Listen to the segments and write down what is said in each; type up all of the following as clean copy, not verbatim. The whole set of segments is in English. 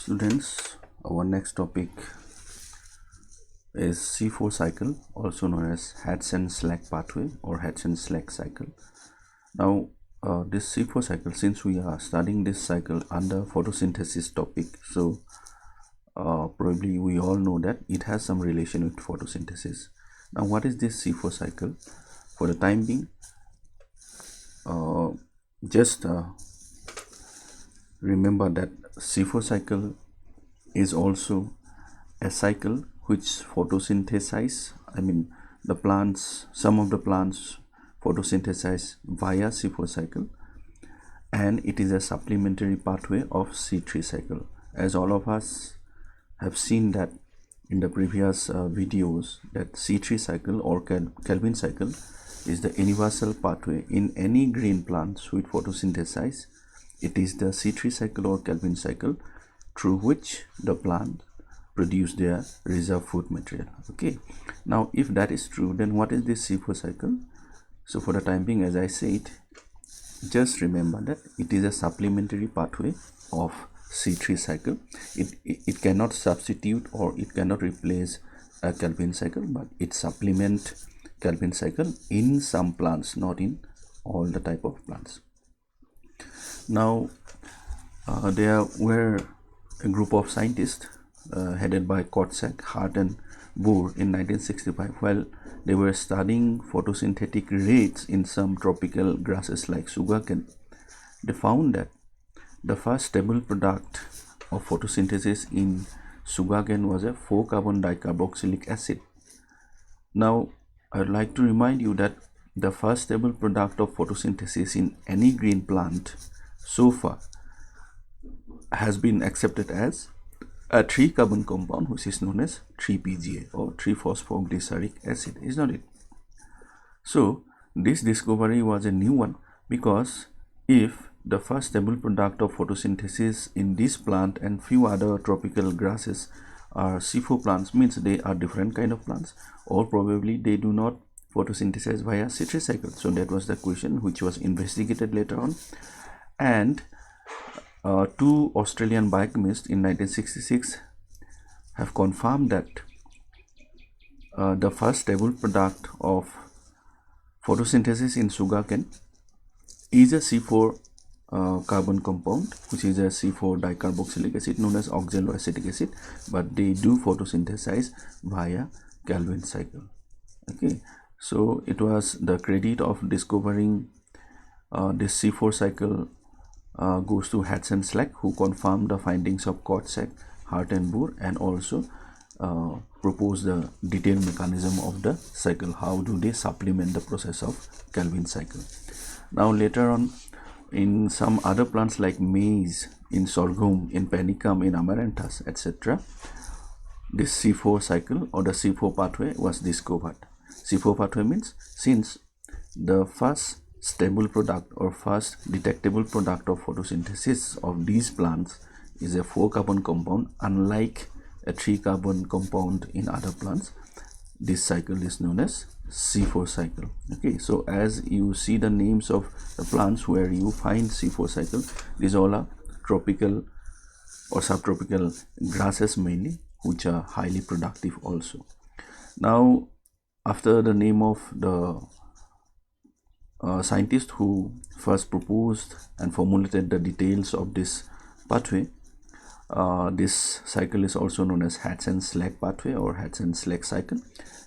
Students, our next topic is C4 cycle, also known as Hatch-Slack pathway or Hatch-Slack cycle. Now, this C4 cycle, since we are studying this cycle under photosynthesis topic, so probably we all know that it has some relation with photosynthesis. Now, what is this C4 cycle? For the time being, just remember that C4 cycle is also a cycle which photosynthesize, the plants, some of the plants photosynthesize via C4 cycle, and it is a supplementary pathway of C3 cycle. As all of us have seen that in the previous videos, that C3 cycle or Calvin cycle is the universal pathway in any green plants with photosynthesize. It is the C3 cycle or Calvin cycle through which the plant produce their reserve food material. Okay, now if that is true, then what is this C4 cycle? So for the time being, as I said, just remember that it is a supplementary pathway of C3 cycle. It cannot substitute or it cannot replace a Calvin cycle, but it supplement Calvin cycle in some plants, not in all the type of plants. Now there were a group of scientists headed by Kortsack, Hart and Boer in 1965 while they were studying photosynthetic rates in some tropical grasses like sugarcane. They found that the first stable product of photosynthesis in sugarcane was a 4-carbon dicarboxylic acid. Now I would like to remind you that the first stable product of photosynthesis in any green plant so far has been accepted as a 3-carbon compound, which is known as 3-PGA or 3-phosphoglyceric acid, is not it? So this discovery was a new one, because if the first stable product of photosynthesis in this plant and few other tropical grasses are C4 plants, means they are different kind of plants, or probably they do not photosynthesize via C3 cycle. So that was the question which was investigated later on, and two Australian biochemists in 1966 have confirmed that the first stable product of photosynthesis in sugarcane is a C4 carbon compound, which is a C4 dicarboxylic acid known as oxaloacetic acid, but they do photosynthesize via Calvin cycle. Okay, so it was the credit of discovering this C4 cycle goes to Hatch-Slack, who confirmed the findings of Kortsack, Hart and Boer, and also proposed the detailed mechanism of the cycle. How do they supplement the process of Calvin cycle? Now later on, in some other plants like maize, in sorghum, in panicum, in amaranthus, etc., this C4 cycle or the C4 pathway was discovered. C4 pathway means since the first stable product or first detectable product of photosynthesis of these plants is a 4-carbon compound, unlike a 3-carbon compound in other plants, this cycle is known as C4 cycle. Okay, so as you see the names of the plants where you find C4 cycle, these all are tropical or subtropical grasses mainly, which are highly productive also. Now after the name of the scientist who first proposed and formulated the details of this pathway, this cycle is also known as Hatch-Slack pathway or Hatch-Slack cycle,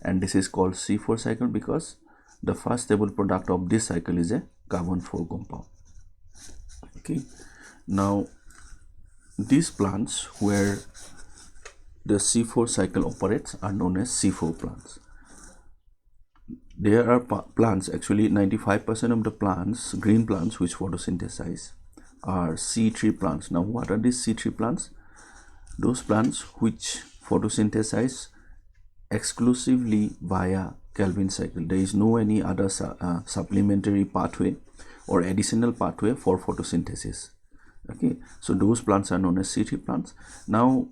and this is called C4 cycle because the first stable product of this cycle is a carbon 4 compound. Okay, now these plants where the C4 cycle operates are known as C4 plants. There are plants, actually 95% of the plants, green plants which photosynthesize, are C3 plants. Now what are these C3 plants? Those plants which photosynthesize exclusively via Calvin cycle. There is no any other supplementary pathway or additional pathway for photosynthesis. Okay, so those plants are known as C3 plants. Now,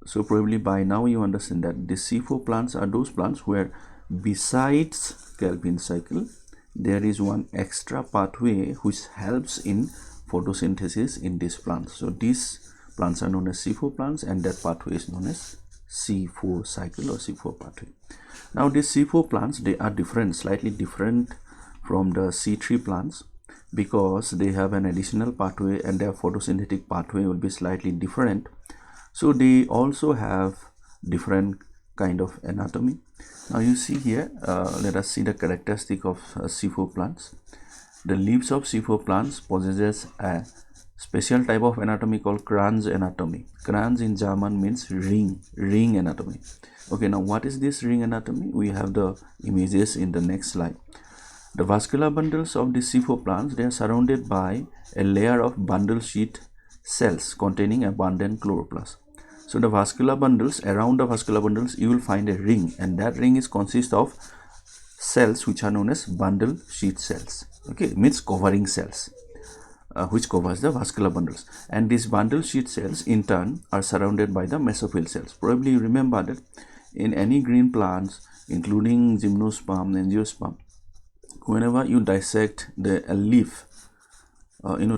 so probably by now you understand that the C4 plants are those plants where besides Calvin cycle there is one extra pathway which helps in photosynthesis in this plant. So these plants are known as C4 plants, and that pathway is known as C4 cycle or C4 pathway. Now these C4 plants, they are different, slightly different from the C3 plants, because they have an additional pathway and their photosynthetic pathway will be slightly different. So they also have different kind of anatomy. Now you see here, let us see the characteristic of C4 plants. The leaves of C4 plants possesses a special type of anatomy called Kranz anatomy. Kranz in German means ring anatomy. Okay, now what is this ring anatomy? We have the images in the next slide. The vascular bundles of the C4 plants, they are surrounded by a layer of bundle sheath cells containing abundant chloroplast. So the vascular bundles, around the vascular bundles you will find a ring, and that ring is consist of cells which are known as bundle sheath cells. Okay, it means covering cells, which covers the vascular bundles, and these bundle sheath cells in turn are surrounded by the mesophyll cells. Probably you remember that in any green plants, including gymnosperm, angiosperm, whenever you dissect a leaf,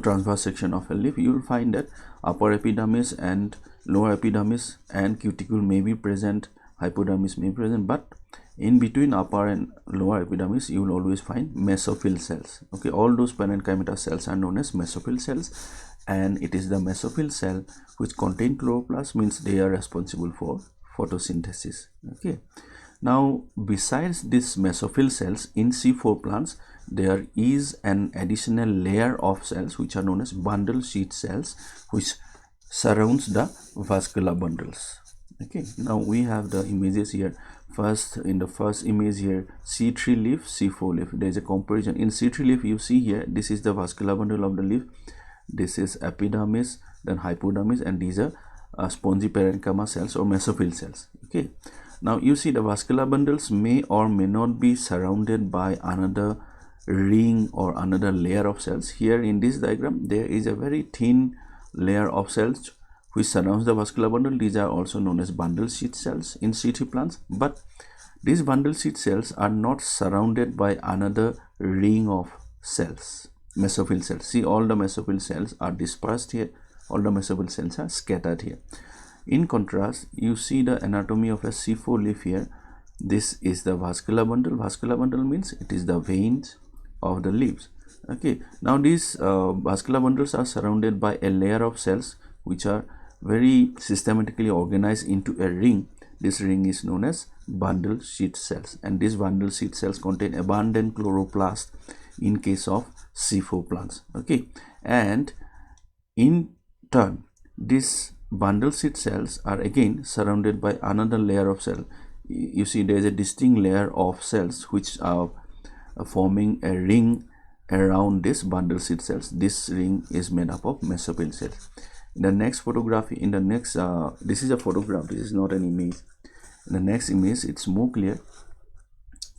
transverse section of a leaf, you will find that upper epidermis and lower epidermis and cuticle may be present, hypodermis may be present, but in between upper and lower epidermis you will always find mesophyll cells. Okay, all those parenchyma cells are known as mesophyll cells, and it is the mesophyll cell which contain chloroplast, means they are responsible for photosynthesis. Okay, now besides these mesophyll cells in C4 plants, there is an additional layer of cells which are known as bundle sheath cells, which surrounds the vascular bundles. Okay, now we have the images here. First, in the first image here, C3 leaf, C4 leaf, there is a comparison. In C3 leaf, you see here, this is the vascular bundle of the leaf, this is epidermis, then hypodermis, and these are spongy parenchyma cells or mesophyll cells. Okay, now you see the vascular bundles may or may not be surrounded by another ring or another layer of cells. Here in this diagram, there is a very thin layer of cells which surrounds the vascular bundle. These are also known as bundle sheath cells in C3 plants, but these bundle sheath cells are not surrounded by another ring of cells, mesophyll cells. See, all the mesophyll cells are dispersed here, all the mesophyll cells are scattered here. In contrast, you see the anatomy of a C4 leaf here. This is the vascular bundle. Vascular bundle means it is the veins of the leaves. Okay, now these vascular bundles are surrounded by a layer of cells which are very systematically organized into a ring. This ring is known as bundle sheath cells, and these bundle sheath cells contain abundant chloroplast in case of C4 plants. Okay, and in turn these bundle sheath cells are again surrounded by another layer of cell. You see there is a distinct layer of cells which are forming a ring around this bundle sheath cells. This ring is made up of mesophyll cells. In the next photograph, this is a photograph, this is not an image. In the next image, it's more clear.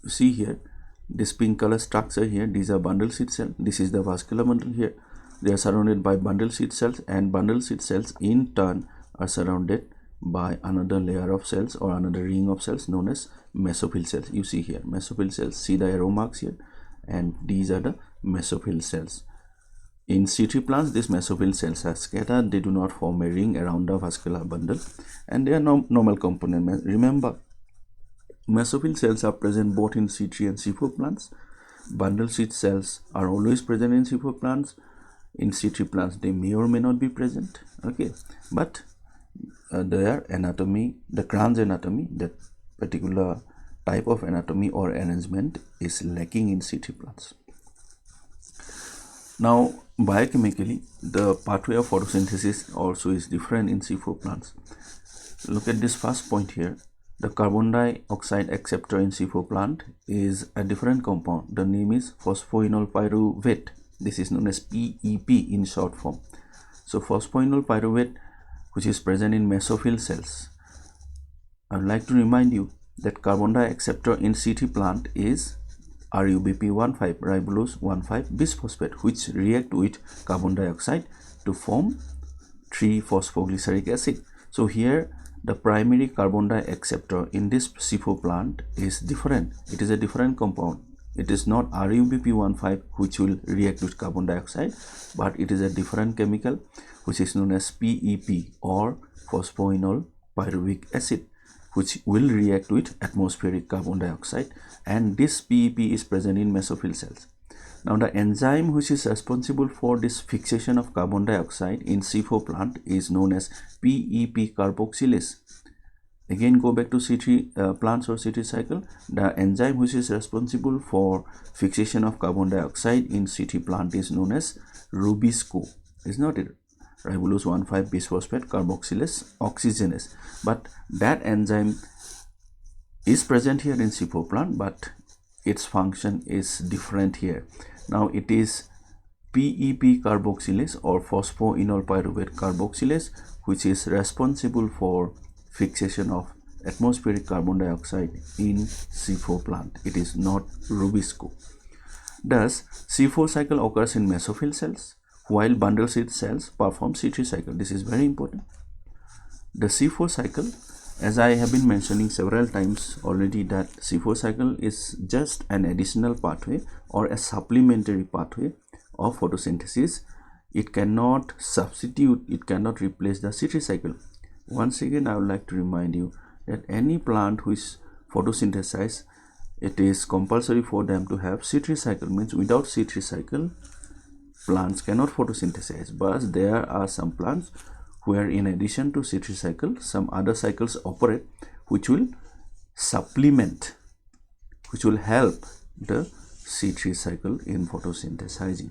You see here this pink color structure here, these are bundle sheath cells. This is the vascular bundle here. They are surrounded by bundle sheath cells, and bundle sheath cells in turn are surrounded by another layer of cells or another ring of cells known as mesophyll cells. You see here mesophyll cells, see the arrow marks here, and these are the mesophyll cells. In C3 plants, these mesophyll cells are scattered. They do not form a ring around the vascular bundle, and they are normal component. Remember, mesophyll cells are present both in C3 and C4 plants. Bundle sheath cells are always present in C4 plants. In C3 plants, they may or may not be present. Okay, but their anatomy, the Kranz anatomy, that particular type of anatomy or arrangement is lacking in C3 plants. Now, biochemically, the pathway of photosynthesis also is different in C4 plants. Look at this first point here. The carbon dioxide acceptor in C4 plant is a different compound. The name is phosphoenol pyruvate. This is known as PEP in short form. So, phosphoenol pyruvate, which is present in mesophyll cells. I would like to remind you that carbon dioxide acceptor in C3 plant is RUBP15, ribulose 1,5 bisphosphate, which react with carbon dioxide to form 3-phosphoglyceric acid. So here the primary carbon dioxide acceptor in this C4 plant is different. It is a different compound. it is not RuBP15 which will react with carbon dioxide, but it is a different chemical which is known as PEP or phosphoenol pyruvic acid, which will react with atmospheric carbon dioxide, and this PEP is present in mesophyll cells. Now the enzyme which is responsible for this fixation of carbon dioxide in C4 plant is known as PEP carboxylase. Again, go back to C3 plants or C3 cycle. The enzyme which is responsible for fixation of carbon dioxide in C3 plant is known as Rubisco. Is not it? Ribulose 1,5-bisphosphate carboxylase oxygenase. But that enzyme is present here in C4 plant, but its function is different here. Now it is PEP carboxylase or phosphoenol pyruvate carboxylase, which is responsible for fixation of atmospheric carbon dioxide in C4 plant. It is not Rubisco. Thus, C4 cycle occurs in mesophyll cells, while bundle seed cells perform C3 cycle. This is very important. The C4 cycle, as I have been mentioning several times already, that C4 cycle is just an additional pathway or a supplementary pathway of photosynthesis. It cannot substitute, it cannot replace the C3 cycle. Once again, I would like to remind you that any plant which photosynthesize, it is compulsory for them to have C3 cycle. Means without C3 cycle, plants cannot photosynthesize. But there are some plants where in addition to C3 cycle, some other cycles operate which will supplement, which will help the C3 cycle in photosynthesizing.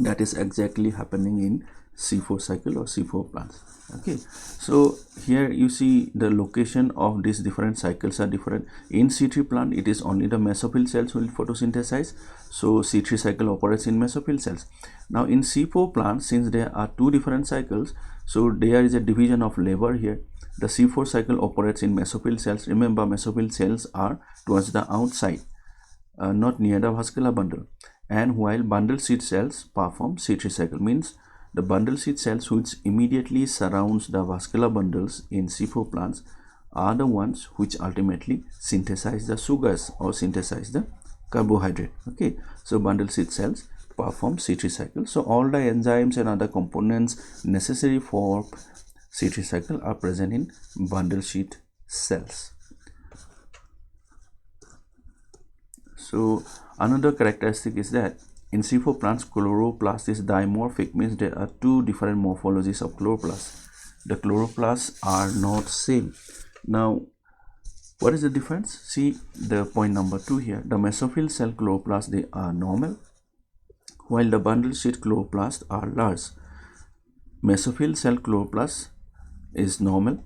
That is exactly happening in C4 cycle or C4 plants. Okay, so here you see the location of these different cycles are different. In C3 plant, it is only the mesophyll cells will photosynthesize, so C3 cycle operates in mesophyll cells. Now in C4 plant, since there are two different cycles, so there is a division of labor here. The C4 cycle operates in mesophyll cells. Remember, mesophyll cells are towards the outside, not near the vascular bundle. And while bundle seed cells perform C3 cycle, means the bundle seed cells which immediately surrounds the vascular bundles in C4 plants are the ones which ultimately synthesize the sugars or synthesize the carbohydrate. Okay, so bundle seed cells perform C3 cycle. So all the enzymes and other components necessary for C3 cycle are present in bundle seed cells. So another characteristic is that in C4 plants, chloroplast is dimorphic, means there are two different morphologies of chloroplast. The chloroplasts are not same. Now, what is the difference? See the point number 2 here. The mesophyll cell chloroplasts, they are normal, while the bundle seed chloroplasts are large. Mesophyll cell chloroplast is normal.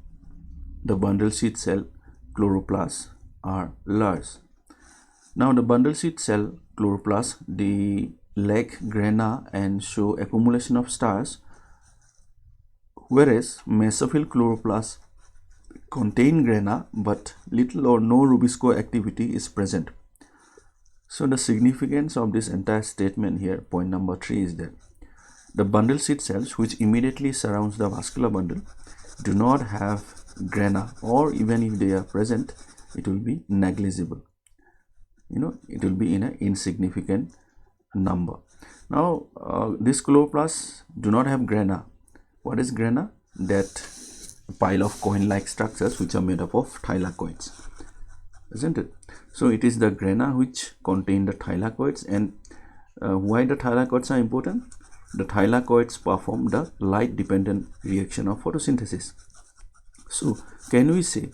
The bundle seed cell chloroplasts are large. Now the bundle seed cell chloroplasts, they lack grana and show accumulation of stars, whereas mesophyll chloroplasts contain grana but little or no Rubisco activity is present. So the significance of this entire statement here, point number 3, is that the bundle seed cells which immediately surrounds the vascular bundle do not have grana, or even if they are present, it will be negligible. It will be in an insignificant number. Now these chloroplasts do not have grana. What is grana? That pile of coin-like structures which are made up of thylakoids, isn't it? So it is the grana which contain the thylakoids. And why the thylakoids are important? The thylakoids perform the light dependent reaction of photosynthesis. So can we say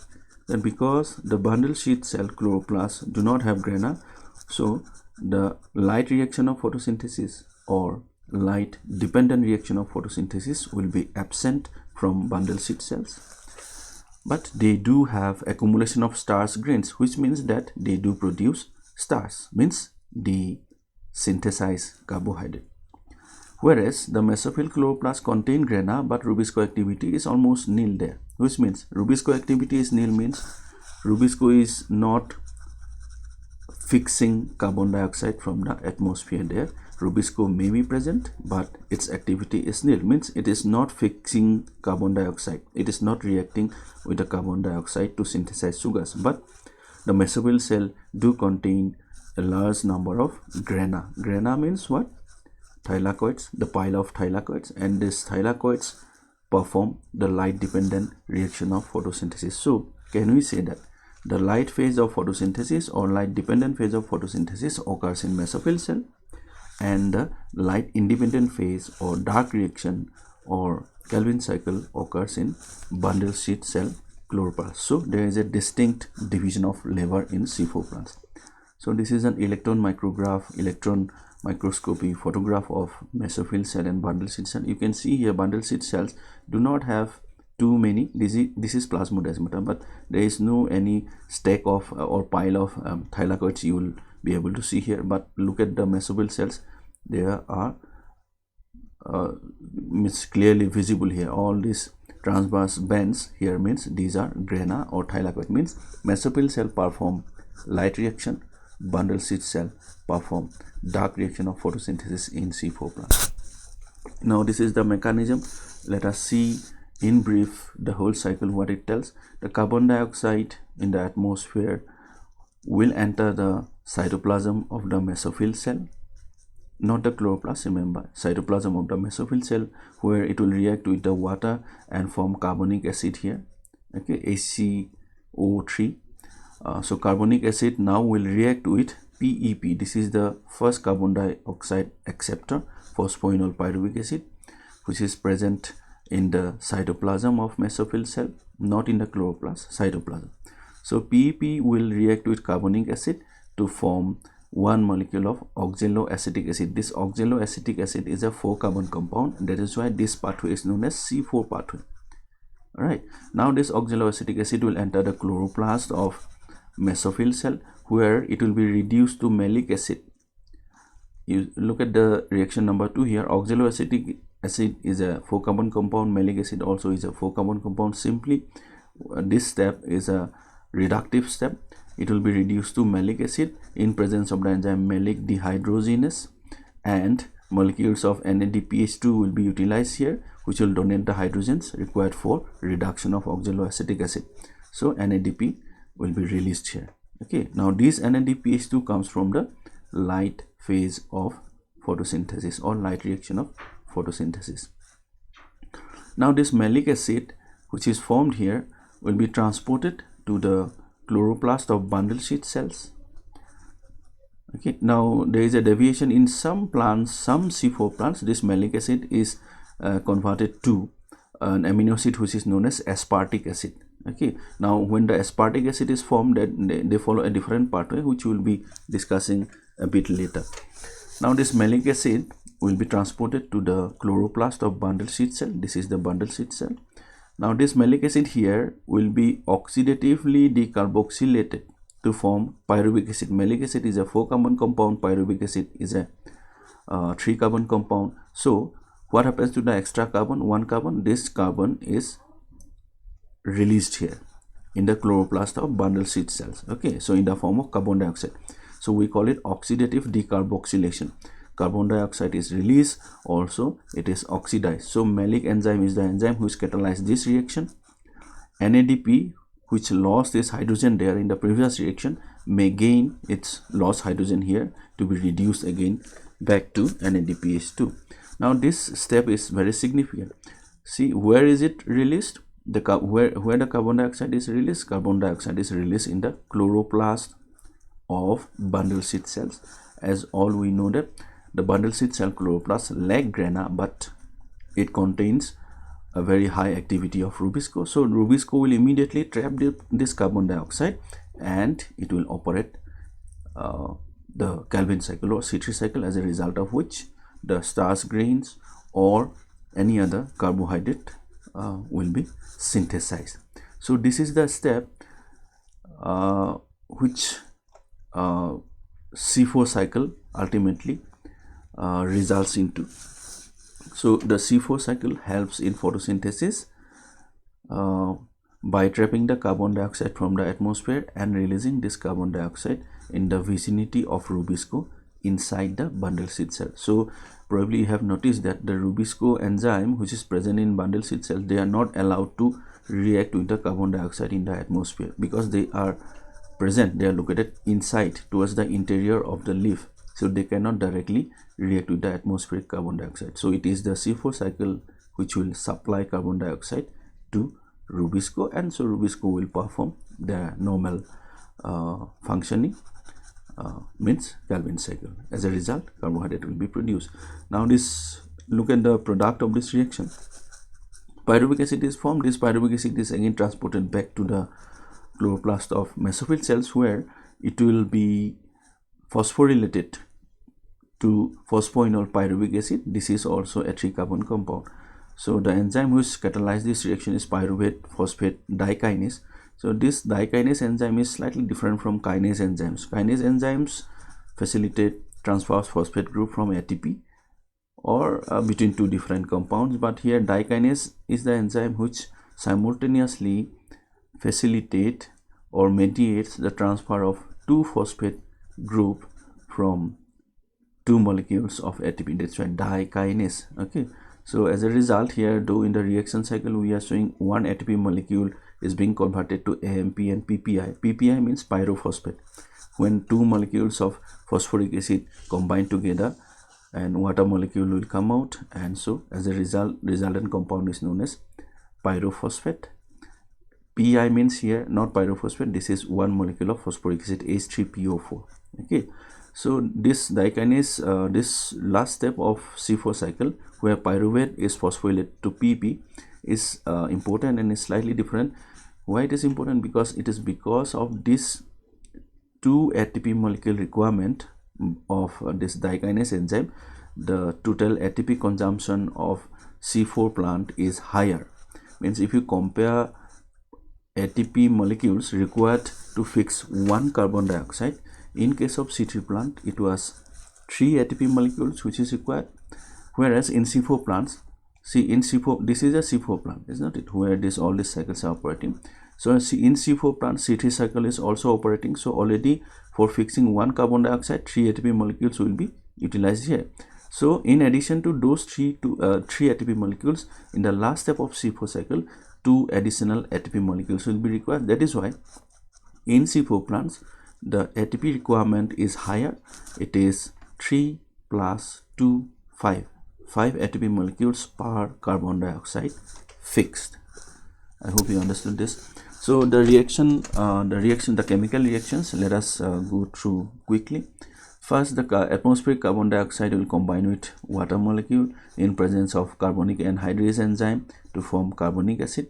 that because the bundle sheath cell chloroplasts do not have grana, so the light reaction of photosynthesis or light dependent reaction of photosynthesis will be absent from bundle seed cells? But they do have accumulation of stars grains, which means that they do produce stars, means they synthesize carbohydrate. Whereas the mesophyll chloroplasts contain grana, but Rubisco activity is almost nil there, which means Rubisco activity is nil, means Rubisco is not fixing carbon dioxide from the atmosphere there. Rubisco may be present, but its activity is nil, means it is not fixing carbon dioxide. It is not reacting with the carbon dioxide to synthesize sugars. But the mesophyll cell do contain a large number of grana. Grana means what? Thylakoids, the pile of thylakoids, and these thylakoids perform the light dependent reaction of photosynthesis. So can we say that the light phase of photosynthesis or light dependent phase of photosynthesis occurs in mesophyll cell, and the light independent phase or dark reaction or Calvin cycle occurs in bundle sheath cell chloroplast. So there is a distinct division of labor in C4 plants. So this is an electron microscopy photograph of mesophyll cell and bundle sheath cell. You can see here bundle sheath cells do not have too many. This is plasmodesmata, but there is no any stack of or pile of thylakoids you will be able to see here. But look at the mesophyll cells, there are means clearly visible here. All these transverse bands here means these are grana or thylakoid, means mesophyll cell perform light reaction, bundle sheath cell perform dark reaction of photosynthesis in C4 plant. Now this is the mechanism. Let us see in brief the whole cycle, what it tells. The carbon dioxide in the atmosphere will enter the cytoplasm of the mesophyll cell, not the chloroplast, remember, cytoplasm of the mesophyll cell, where it will react with the water and form carbonic acid here, okay, HCO3. So carbonic acid now will react with PEP. This is the first carbon dioxide acceptor, phosphoenol pyruvic acid, which is present in the cytoplasm of mesophyll cell, not in the chloroplast, cytoplasm. So PEP will react with carbonic acid to form one molecule of oxaloacetic acid. This oxaloacetic acid is a 4-carbon compound. That is why this pathway is known as C4 pathway. Alright, now this oxaloacetic acid will enter the chloroplast of mesophyll cell, where it will be reduced to malic acid. You look at the reaction number 2 here. Oxaloacetic acid is a 4-carbon compound, malic acid also is a 4-carbon compound. Simply this step is a reductive step. It will be reduced to malic acid in presence of the enzyme malic dehydrogenase, and molecules of NADPH2 will be utilized here, which will donate the hydrogens required for reduction of oxaloacetic acid. So NADP will be released here. Okay, now this NADPH2 comes from the light phase of photosynthesis or light reaction of photosynthesis. Now this malic acid, which is formed here, will be transported to the chloroplast of bundle sheath cells. Okay, now there is a deviation in some plants, some C4 plants. This malic acid is converted to an amino acid which is known as aspartic acid. Okay, now when the aspartic acid is formed, they follow a different pathway, which we will be discussing a bit later. Now this malic acid will be transported to the chloroplast of bundle sheath cell. This is the bundle sheath cell. Now this malic acid here will be oxidatively decarboxylated to form pyruvic acid. Malic acid is a 4-carbon compound, pyruvic acid is a 3-carbon compound. So what happens to the extra carbon? 1 carbon. This carbon is released here in the chloroplast of bundle sheath cells. Okay, so in the form of carbon dioxide. So we call it oxidative decarboxylation. Carbon dioxide is released, also it is oxidized. So malic enzyme is the enzyme which catalyzes this reaction. NADP, which lost its hydrogen there in the previous reaction, may gain its lost hydrogen here to be reduced again back to NADPH2. Now this step is very significant. See, where is it released? Where the carbon dioxide is released? Carbon dioxide is released in the chloroplast of bundle sheath cells. As all we know that the bundle sheath cell chloroplast lack grana, but it contains a very high activity of Rubisco. So Rubisco will immediately trap this carbon dioxide, and it will operate the Calvin cycle or C3 cycle, as a result of which the starch grains or any other carbohydrate will be synthesized. So this is the step which C4 cycle ultimately results into. So the C4 cycle helps in photosynthesis by trapping the carbon dioxide from the atmosphere and releasing this carbon dioxide in the vicinity of Rubisco inside the bundle sheath cell. So probably you have noticed that the Rubisco enzyme, which is present in bundle sheath cells, they are not allowed to react with the carbon dioxide in the atmosphere, because they are present, they are located inside towards the interior of the leaf, so they cannot directly react with the atmospheric carbon dioxide. So it is the C4 cycle which will supply carbon dioxide to Rubisco, and so Rubisco will perform the normal functioning, means Calvin cycle. As a result, carbohydrate will be produced. Now this, look at the product of this reaction. Pyruvic acid is formed. This pyruvic acid is again transported back to the chloroplast of mesophyll cells, where it will be phosphorylated to phosphoenol pyruvic acid. This is also a 3-carbon compound. So the enzyme which catalyzes this reaction is pyruvate phosphate dikinase. So this dikinase enzyme is slightly different from kinase enzymes. Kinase enzymes facilitate transfer of phosphate group from ATP or between two different compounds, but here dikinase is the enzyme which simultaneously facilitate or mediates the transfer of 2-phosphate group from 2 molecules of ATP. That's why dikinase. Okay, so as a result, here though in the reaction cycle we are showing 1 ATP molecule is being converted to AMP and PPI. PPI means pyrophosphate. When 2 molecules of phosphoric acid combine together, and water molecule will come out, and so as a result, resultant compound is known as pyrophosphate. Pi means here not pyrophosphate, this is 1 molecule of phosphoric acid, H3PO4. Okay, so this dikinase, this last step of C4 cycle, where pyruvate is phosphorylated to PP, is important and is slightly different. Why it is important? Because it is because of this 2 ATP molecule requirement of this dikinase enzyme, the total ATP consumption of C4 plant is higher. Means if you compare ATP molecules required to fix 1 carbon dioxide, in case of C3 plant it was 3 ATP molecules which is required, whereas in C4 plants, see in C4, this is a C4 plant, is not it, where this all these cycles are operating. So in C4 plant, C3 cycle is also operating. So already for fixing 1 carbon dioxide, 3 ATP molecules will be utilized here. So in addition to those 3 ATP molecules, in the last step of C4 cycle, 2 additional ATP molecules will be required. That is why in C4 plants the ATP requirement is higher. It is 3 plus 2, 5 ATP molecules per carbon dioxide fixed. I hope you understood this. So the reaction, the chemical reactions, let us go through quickly. First, the atmospheric carbon dioxide will combine with water molecule in presence of carbonic anhydrase enzyme to form carbonic acid.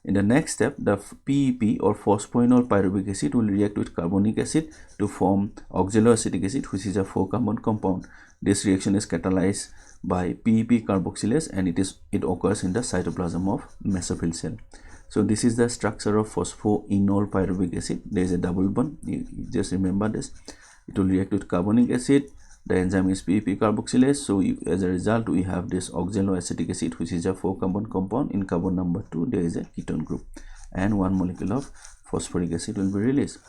In the next step, the PEP or phosphoenol pyruvic acid will react with carbonic acid to form oxaloacetic acid, which is a 4-carbon compound. This reaction is catalyzed by PEP carboxylase, and it occurs in the cytoplasm of mesophyll cell. So this is the structure of phosphoenol pyruvic acid. There is a double bond. You just remember this. It will react with carbonic acid. The enzyme is PEP carboxylase. So as a result, we have this oxaloacetic acid, which is a 4-carbon compound. In carbon number 2, there is a ketone group, and 1 molecule of phosphoric acid will be released.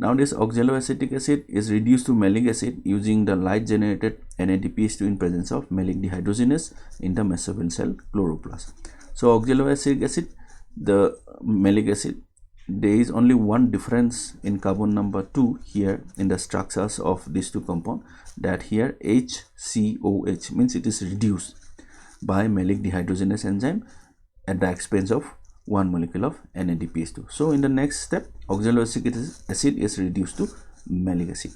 Now this oxaloacetic acid is reduced to malic acid using the light generated NADPH2 in presence of malic dehydrogenase in the mesophyll cell chloroplast. So oxaloacetic acid, the malic acid, there is only one difference in carbon number 2 here in the structures of these two compounds, that here HCOH means it is reduced by malic dehydrogenase enzyme at the expense of 1 molecule of NADPH2. So in the next step, oxaloacetic acid is reduced to malic acid.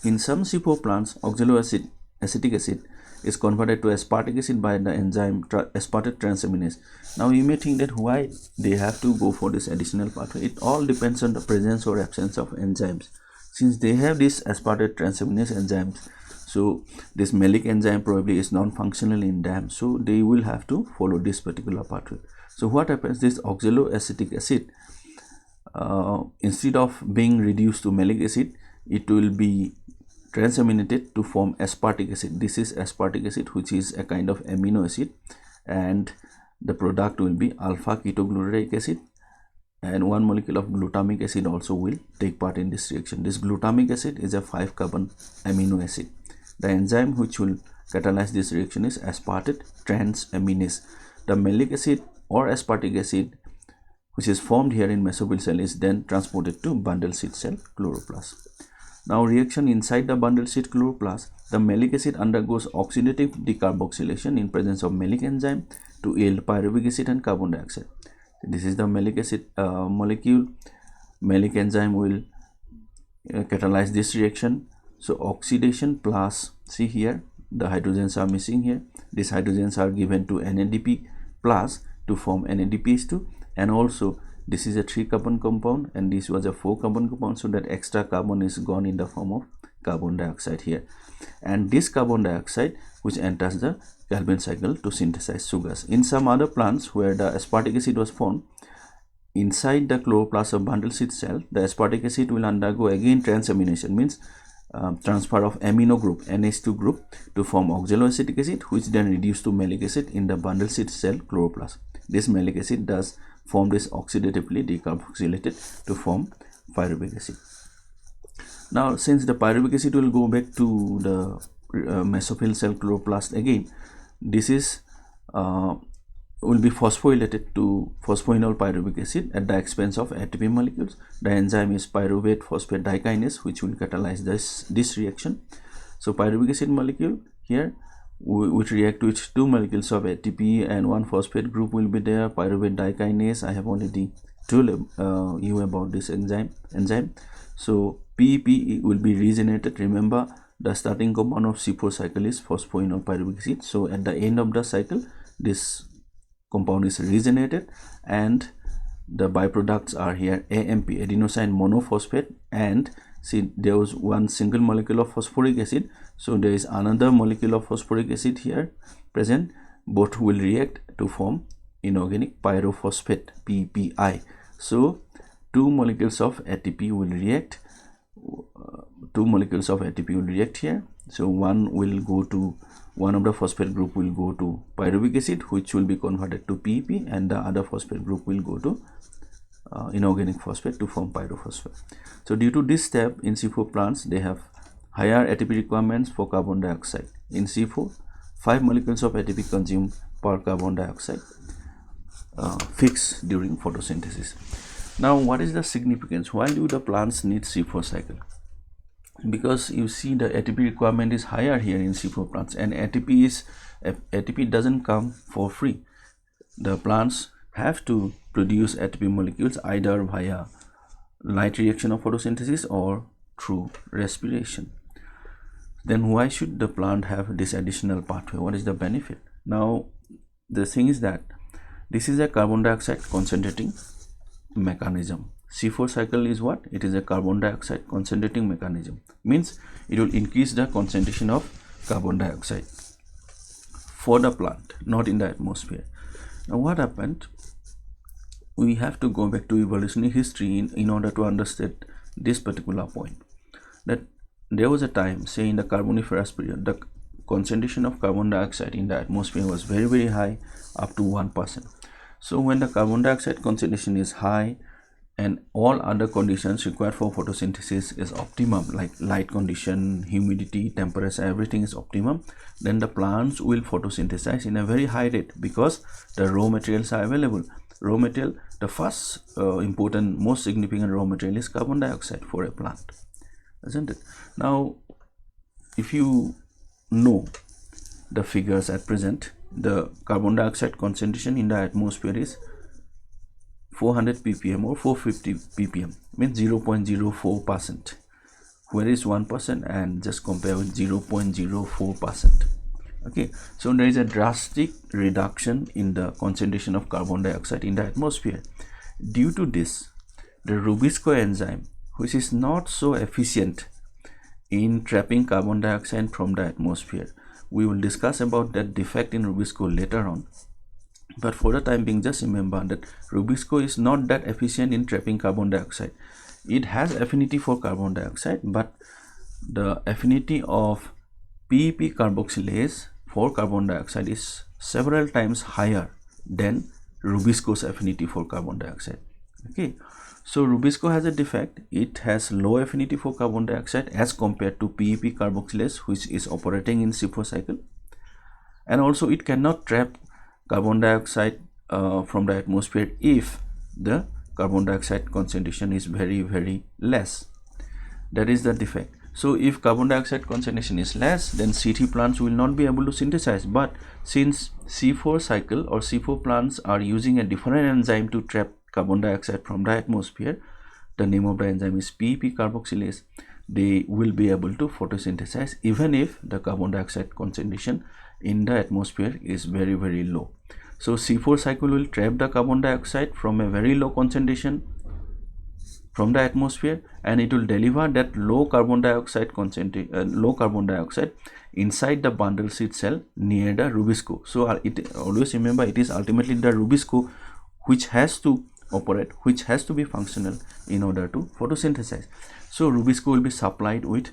In some C4 plants, oxaloacetic acid is converted to aspartic acid by the enzyme aspartate transaminase. Now you may think that why they have to go for this additional pathway. It all depends on the presence or absence of enzymes. Since they have this aspartate transaminase enzymes, so this malic enzyme probably is non-functional in them, so they will have to follow this particular pathway. So what happens, this oxaloacetic acid, instead of being reduced to malic acid, it will be transaminated to form aspartic acid. This is aspartic acid, which is a kind of amino acid, and the product will be alpha ketoglutarate acid, and 1 molecule of glutamic acid also will take part in this reaction. This glutamic acid is a 5-carbon amino acid. The enzyme which will catalyze this reaction is aspartate transaminase. The malic acid or aspartic acid which is formed here in mesophyll cell is then transported to bundle seed cell chloroplast. Now reaction inside the bundle seed chloroplast, the malic acid undergoes oxidative decarboxylation in presence of malic enzyme to yield pyruvic acid and carbon dioxide. This is the malic acid molecule. Malic enzyme will catalyze this reaction. So oxidation plus, see here, the hydrogens are missing here. These hydrogens are given to NADP plus to form NADPH2, and also this is a 3-carbon compound and this was a 4-carbon compound, so that extra carbon is gone in the form of carbon dioxide here, and this carbon dioxide which enters the Calvin cycle to synthesize sugars. In some other plants where the aspartic acid was formed, inside the chloroplast of bundle seed cell, the aspartic acid will undergo again transamination, means transfer of amino group NH2 group to form oxaloacetic acid, which then reduced to malic acid in the bundle seed cell chloroplast. This malic acid does form this oxidatively decarboxylated to form pyruvic acid. Now since the pyruvic acid will go back to the mesophyll cell chloroplast again, this is will be phosphorylated to phosphoenol pyruvic acid at the expense of ATP molecules. The enzyme is pyruvate phosphate dikinase, which will catalyze this reaction. So pyruvic acid molecule here which react with 2 molecules of ATP and 1 phosphate group will be there. Pyruvate dikinase, I have already told you about this enzyme. So PEP will be regenerated. Remember, the starting compound of C4 cycle is phosphoenol pyruvic acid. So at the end of the cycle, this compound is regenerated and the byproducts are here AMP, adenosine monophosphate, and see there was one single molecule of phosphoric acid, so there is another molecule of phosphoric acid here present. Both will react to form inorganic pyrophosphate PPI. So 2 molecules of ATP will react, 2 molecules of ATP will react here. So one of the phosphate group will go to pyruvic acid, which will be converted to PEP, and the other phosphate group will go to inorganic phosphate to form pyrophosphate. So due to this step in C4 plants, they have higher ATP requirements for carbon dioxide. In C4, 5 molecules of ATP consumed per carbon dioxide fixed during photosynthesis. Now what is the significance? Why do the plants need C4 cycle? Because you see the ATP requirement is higher here in C4 plants, and ATP doesn't come for free. The plants have to produce ATP molecules either via light reaction of photosynthesis or through respiration. Then why should the plant have this additional pathway? What is the benefit? Now the thing is that this is a carbon dioxide concentrating mechanism. C4 cycle is what? It is a carbon dioxide concentrating mechanism. Means it will increase the concentration of carbon dioxide for the plant, not in the atmosphere. Now what happened? We have to go back to evolutionary history in order to understand this particular point. That there was a time, say in the Carboniferous period, the concentration of carbon dioxide in the atmosphere was very, very high, up to 1%. So when the carbon dioxide concentration is high and all other conditions required for photosynthesis is optimum, like light condition, humidity, temperature, everything is optimum, then the plants will photosynthesize in a very high rate because the raw materials are available. Raw material, the first important, most significant raw material is carbon dioxide for a plant, isn't it? Now if you know the figures at present, the carbon dioxide concentration in the atmosphere is 400 ppm or 450 ppm, means 0.04%. Where is 1%? And just compare with 0.04%. Okay, so there is a drastic reduction in the concentration of carbon dioxide in the atmosphere. Due to this, the Rubisco enzyme, which is not so efficient in trapping carbon dioxide from the atmosphere, we will discuss about that defect in Rubisco later on. But for the time being, just remember that Rubisco is not that efficient in trapping carbon dioxide. It has affinity for carbon dioxide, but the affinity of PEP carboxylase for carbon dioxide is several times higher than Rubisco's affinity for carbon dioxide. Okay, so Rubisco has a defect. It has low affinity for carbon dioxide as compared to PEP carboxylase, which is operating in C4 cycle, and also it cannot trap carbon dioxide from the atmosphere if the carbon dioxide concentration is very, very less. That is the defect. So if carbon dioxide concentration is less, then C3 plants will not be able to synthesize. But since C4 cycle or C4 plants are using a different enzyme to trap carbon dioxide from the atmosphere, the name of the enzyme is PEP carboxylase, they will be able to photosynthesize even if the carbon dioxide concentration in the atmosphere is very, very low. So C4 cycle will trap the carbon dioxide from a very low concentration from the atmosphere, and it will deliver that low carbon dioxide inside the bundle seed cell near the Rubisco. So it always remember, it is ultimately the Rubisco which has to operate, which has to be functional in order to photosynthesize. So Rubisco will be supplied with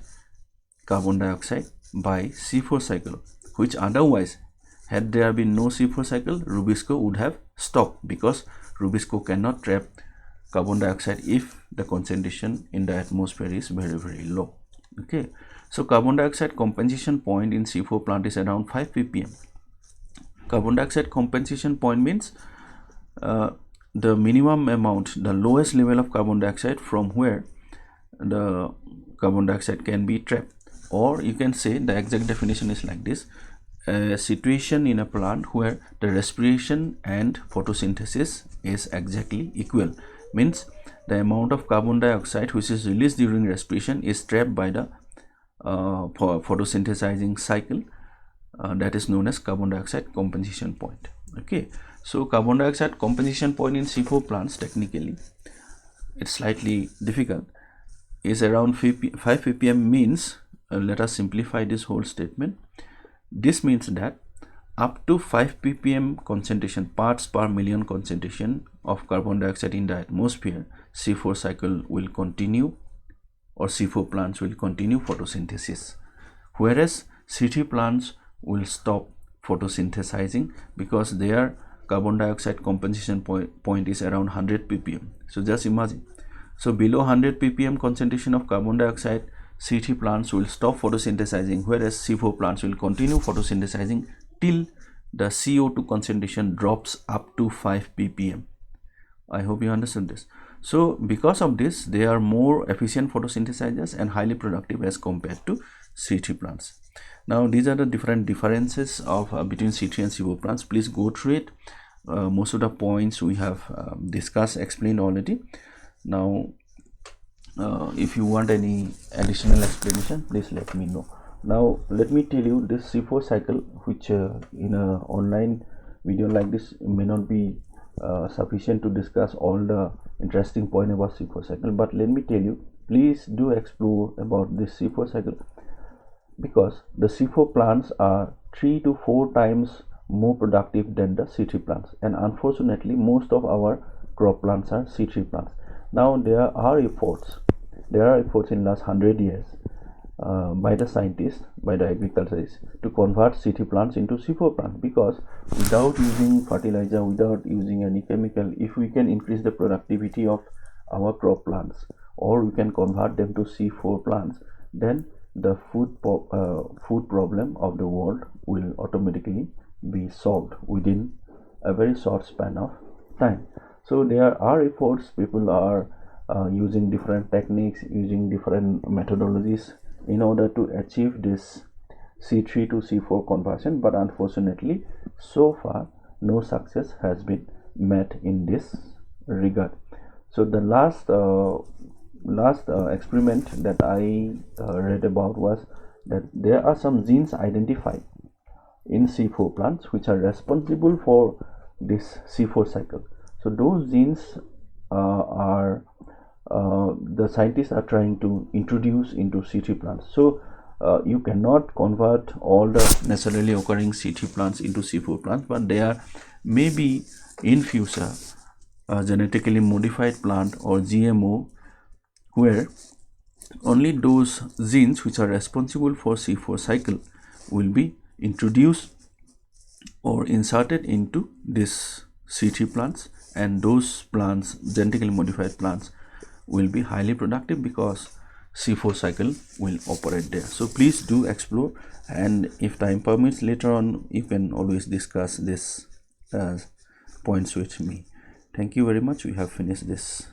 carbon dioxide by C4 cycle, which otherwise, had there been no C4 cycle, Rubisco would have stopped, because Rubisco cannot trap carbon dioxide if the concentration in the atmosphere is very, very low. Okay, so carbon dioxide compensation point in C4 plant is around 5 ppm. Carbon dioxide compensation point means the minimum amount, the lowest level of carbon dioxide from where the carbon dioxide can be trapped. Or you can say the exact definition is like this: a situation in a plant where the respiration and photosynthesis is exactly equal, means the amount of carbon dioxide which is released during respiration is trapped by the photosynthesizing cycle, that is known as carbon dioxide compensation point. Okay, so carbon dioxide compensation point in C4 plants, technically it's slightly difficult, is around 5 ppm. Means let us simplify this whole statement. This means that up to 5 ppm concentration, parts per million concentration of carbon dioxide in the atmosphere, C4 cycle will continue, or C4 plants will continue photosynthesis, whereas C3 plants will stop photosynthesizing because their carbon dioxide compensation point is around 100 ppm. So just imagine, so below 100 ppm concentration of carbon dioxide, C3 plants will stop photosynthesizing, whereas C4 plants will continue photosynthesizing till the CO2 concentration drops up to 5 ppm. I hope you understood this. So because of this, they are more efficient photosynthesizers and highly productive as compared to C3 plants. Now these are the different differences of between C3 and C4 plants. Please go through it. Most of the points we have discussed, explained already. Now if you want any additional explanation, please let me know. Now let me tell you this C4 cycle, which in a online video like this may not be sufficient to discuss all the interesting point about C4 cycle, but let me tell you, please do explore about this C4 cycle, because the C4 plants are 3 to 4 times more productive than the C3 plants, and unfortunately most of our crop plants are C3 plants. Now there are efforts in last 100 years by the scientists, by the agriculturists, to convert C3 plants into C4 plants, because without using fertilizer, without using any chemical, if we can increase the productivity of our crop plants, or we can convert them to C4 plants, then the food problem of the world will automatically be solved within a very short span of time. So there are efforts, people are using different techniques, using different methodologies in order to achieve this C3 to C4 conversion, but unfortunately so far no success has been met in this regard. So the last experiment that I read about was that there are some genes identified in C4 plants which are responsible for this C4 cycle. So those genes are the scientists are trying to introduce into C3 plants. So you cannot convert all the naturally occurring C3 plants into C4 plants, but there may be in future genetically modified plant or GMO where only those genes which are responsible for C4 cycle will be introduced or inserted into this C3 plants, and those plants, genetically modified plants, will be highly productive because C4 cycle will operate there. So please do explore, and if time permits later on, you can always discuss this points with me. Thank you very much. We have finished this.